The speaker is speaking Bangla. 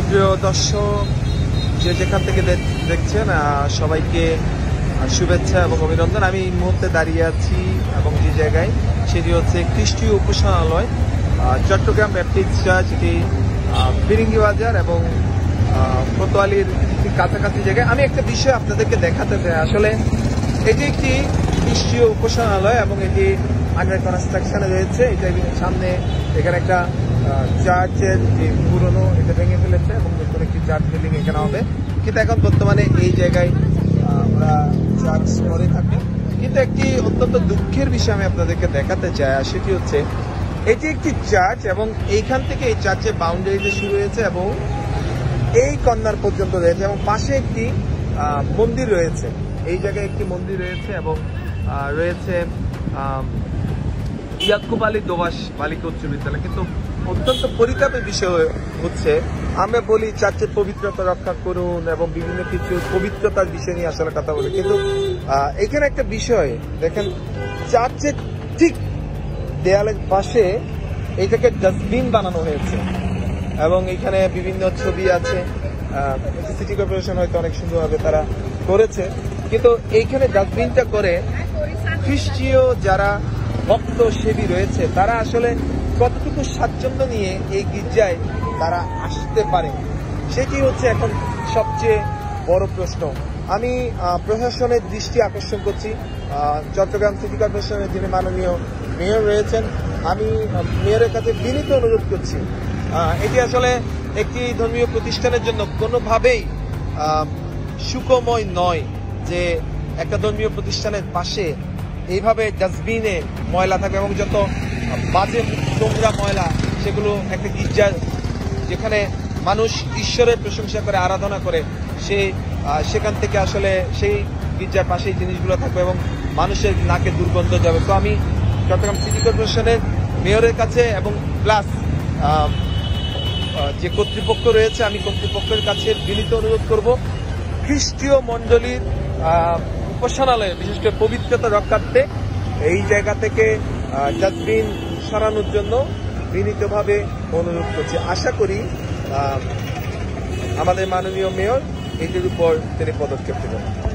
সুপ্রিয় দর্শক, যে যেখান থেকে দেখছেন সবাইকে শুভেচ্ছা এবং অভিনন্দন। আমি এই মুহূর্তে দাঁড়িয়ে আছি এবং যে জায়গায় সেটি হচ্ছে খ্রিস্টীয় উপাসনালয় চট্টগ্রাম ব্যাপটিস্ট চার্চ, এটি ফিরিঙ্গি বাজার এবং কোতোয়ালির কাছাকাছি জায়গায়। আমি একটা বিষয় আপনাদেরকে দেখাতে চাই। আসলে এটি একটি খ্রিস্টীয় উপাসনালয় এবং এটি আন্ডার কনস্ট্রাকশনে রয়েছে। এটা সামনে এখানে একটা চার্চের যে পুরনো, এটা ভেঙে ফেলেছে এবং নতুন একটি চার্চ বিল্ডিং এখানে হবে। কিন্তু এখন বর্তমানে এই জায়গায় আমরা চার্চ করে থাকি। কিন্তু একটি অত্যন্ত দুঃখের বিষয় আমি আপনাদেরকে দেখাতে চাই, আর সেটি হচ্ছে এটি একটি চার্চ এবং এইখান থেকে এই চার্চের বাউন্ডারিতে শুরু হয়েছে এবং এই কর্নার পর্যন্ত রয়েছে এবং পাশে একটি মন্দির রয়েছে। এই জায়গায় একটি মন্দির রয়েছে এবং রয়েছে ইয়াকুব আলী দোবাস বালিকা উচ্চ বিদ্যালয়। কিন্তু অত্যন্ত পরিতাপের বিষয় হচ্ছে, আমরা বলি চার্চের পবিত্রতা রক্ষা করুন এবং বিভিন্ন কিছু পবিত্রতার বিষয় নিয়ে আসলে কথা বলি, কিন্তু এখানে একটা বিষয় দেখেন, চার্চের ঠিক দেয়ালের পাশে এইটাকে ডাস্টবিন বানানো হয়েছে এবং এখানে বিভিন্ন ছবি আছে। সিটি কর্পোরেশন হয়তো অনেক সুন্দরভাবে তারা করেছে, কিন্তু এইখানে ডাস্টবিনটা করে খ্রিস্টীয় যারা ভক্ত সেবী রয়েছে তারা আসলে কতটুকু স্বাচ্ছন্দ্য নিয়ে এই গির্জায় তারা আসতে পারে, সেটি হচ্ছে এখন সবচেয়ে বড় প্রশ্ন। আমি প্রশাসনের দৃষ্টি আকর্ষণ করছি, চট্টগ্রাম সিটি কর্পোরেশনের যিনি মাননীয় মেয়র রয়েছেন, আমি মেয়রের কাছে বিনীত অনুরোধ করছি, এটি আসলে একটি ধর্মীয় প্রতিষ্ঠানের জন্য কোনোভাবেই সুখময় নয় যে একটা ধর্মীয় প্রতিষ্ঠানের পাশে এইভাবে ডাস্টবিনে ময়লা থাকবে এবং যত বাজে নোংরা ময়লা সেগুলো একটা গির্জার, যেখানে মানুষ ঈশ্বরের প্রশংসা করে আরাধনা করে, সেখান থেকে আসলে সেই গির্জার পাশে এই জিনিসগুলো থাকবে এবং মানুষের নাকে দুর্গন্ধ যাবে। তো আমি চট্টগ্রাম সিটি কর্পোরেশনের মেয়রের কাছে এবং প্লাস যে কর্তৃপক্ষ রয়েছে, আমি কর্তৃপক্ষের কাছে বিনীত অনুরোধ করব, খ্রিস্টীয় মণ্ডলীর উপাসনালয়ে বিশেষ করে পবিত্রতা রক্ষার্থে এই জায়গা থেকে ডাস্টবিন সরানোর জন্য বিনীতভাবে অনুরোধ করছি। আশা করি আমাদের মাননীয় মেয়র এটির উপর তিনি পদক্ষেপ নেবেন।